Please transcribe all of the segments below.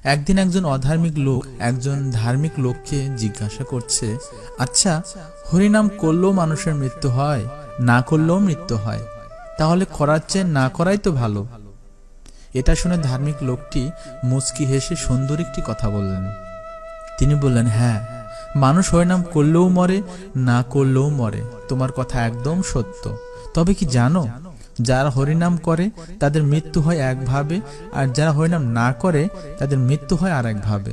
একদিন একজন অধার্মিক লোক একজন ধার্মিক লোককে জিজ্ঞাসা করছে, আচ্ছা, হরিনাম করলেও মানুষের মৃত্যু হয়, না করলেও মৃত্যু হয়, তাহলে করার চেয়ে না করাই তো ভালো। এটা শুনে ধার্মিক লোকটি মুচকি হেসে সুন্দর একটি কথা বললেন। তিনি বললেন, হ্যাঁ, মানুষ হরিনাম করলেও মরে, না করলেও মরে, তোমার কথা একদম সত্য। তবে কি জানো, যারা হরিনাম করে তাদের মৃত্যু হয় একভাবে, আর যারা হরিনাম না করে তাদের মৃত্যু হয় আর একভাবে।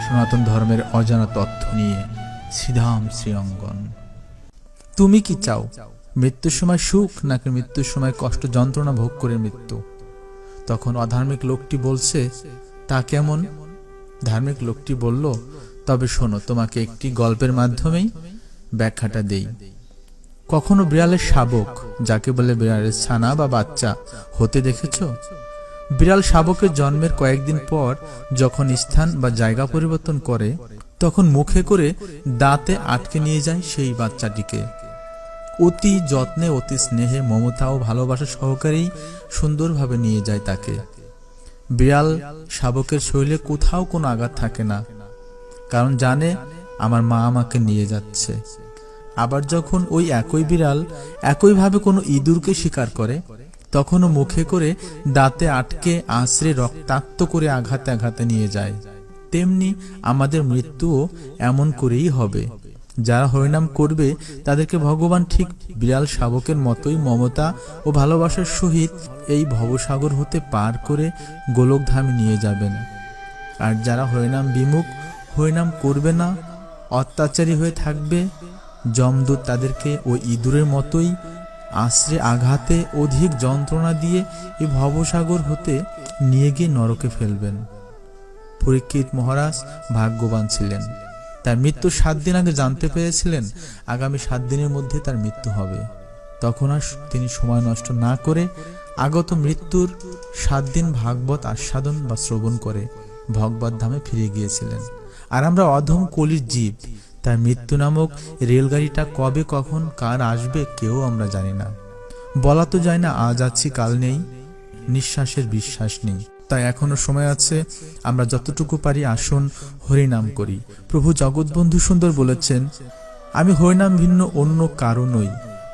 সনাতন ধর্মের অজানা তথ্য নিয়ে শ্রীধাম শ্রীঅঙ্গন। তুমি কি চাও, মৃত্যুর সময় সুখ নাকি মৃত্যুর সময় কষ্ট যন্ত্রণা ভোগ করে মৃত্যু? তখন অধার্মিক লোকটি বলছে, তা কেমন? ধার্মিক লোকটি বলল, তবে শোনো, তোমাকে একটি গল্পের মাধ্যমেই ব্যাখ্যাটা দেই। কখনো বিড়ালের শাবক, যাকে বলে বিড়ালের ছানা বা বাচ্চা, হতে দেখেছ? বিড়াল শাবকের জন্মের কয়েকদিন পর যখন স্থান বা জায়গা পরিবর্তন করে, তখন মুখে করে দাঁতে আটকে নিয়ে যায় সেই বাচ্চাটিকে। অতি যত্নে, অতি স্নেহে, মমতা ও ভালোবাসা সহকারেই সুন্দরভাবে নিয়ে যায় তাকে। বিড়াল শাবকের শরীরে কোথাও কোনো আঘাত থাকে না, কারণ জানে আমার মা আমাকে নিয়ে যাচ্ছে। আবার যখন ওই একই বিড়াল একইভাবে কোনো ইঁদুরকে শিকার করে, তখনও মুখে করে দাঁতে আটকে আঁচড়ে রক্তাক্ত করে আঘাতে আঘাতে নিয়ে যায়। তেমনি আমাদের মৃত্যুও এমন করেই হবে। যারা হরিনাম করবে তাদেরকে ভগবান ঠিক বিড়াল শাবকের মতোই মমতা ও ভালোবাসার সহিত এই ভবসাগর হতে পার করে গোলকধামে নিয়ে যাবেন। আর যারা হরিনাম বিমুখ, হরিনাম করবে না, অত্যাচারী হয়ে থাকবে, যমদূত তাদেরকে ওই ইঁদুরের মতোই আশ্রে আঘাতে অধিক যন্ত্রণা দিয়ে এই ভবসাগর হতে নিয়ে গিয়ে নরকে ফেলবেন। পরীক্ষিত মহারাজ ভাগ্যবান ছিলেন। তার মৃত্যুর 7 দিন আগে জানতে পেরেছিলেন আগামী 7 দিনের মধ্যে তার মৃত্যু হবে। তখন আর তিনি সময় নষ্ট না করে আগত মৃত্যুর 7 দিন ভাগবত আস্বাদন বা শ্রবণ করে ভগবত ধামে ফিরে গিয়েছিলেন। আর আমরা অধম কলির জীব, তার মৃত্যু নামক রেলগাড়িটা কবে কখন কার আসবে কেউ আমরা জানি না। বলা তো যায় না আজ আছি কাল নেই, নিঃশ্বাসের বিশ্বাস নেই। তাই এখনো সময় আছে, আমরা যতটুকু পারি আসুন হরিনাম করি। প্রভু জগৎবন্ধু সুন্দর বলেছেন, আমি হরিনাম ভিন্ন অন্য কারো নই।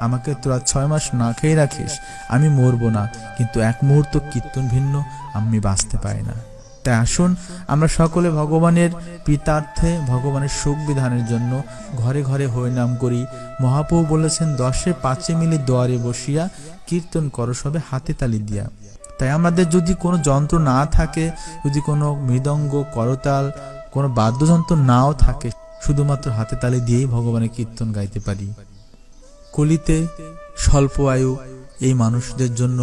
আমাকে তোরা 6 মাস না খেয়ে রাখিস, আমি মরবো না, কিন্তু এক মুহূর্ত কীর্তন ভিন্ন আমি বাঁচতে পারি না। তাই আসুন আমরা সকলে ভগবানের পিতার্থে, ভগবানের সুখ বিধানের জন্য ঘরে ঘরে হরিনাম করি। মহাপ্রভু বলেছেন, 10 5 মিলে দুয়ারে বসিয়া কীর্তন করো সবে হাতে তালি দিয়া। তাই আমাদের যদি কোনো যন্ত্র না থাকে, যদি কোনো মৃদঙ্গ, করতাল, কোনো বাদ্যযন্ত্র নাও থাকে, শুধুমাত্র হাতে তালি দিয়েই ভগবানের কীর্তন গাইতে পারি। কলিতে স্বল্প আয়ু এই মানুষদের জন্য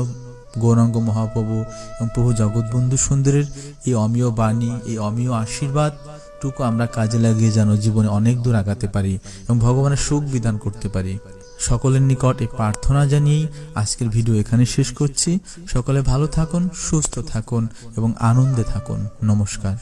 গৌরাঙ্গ মহাপ্রভু এবং প্রভু জগৎবন্ধু সুন্দরের এই অমীয় বাণী, এই অমীয় আশীর্বাদটুকু আমরা কাজে লাগিয়ে যেন জীবনে অনেক দূর আগাতে পারি এবং ভগবানের সুখ বিধান করতে পারি। সকলের নিকট এই প্রার্থনা জানিয়েই আজকের ভিডিও এখানে শেষ করছি। সকলে ভালো থাকুন, সুস্থ থাকুন এবং আনন্দে থাকুন। নমস্কার।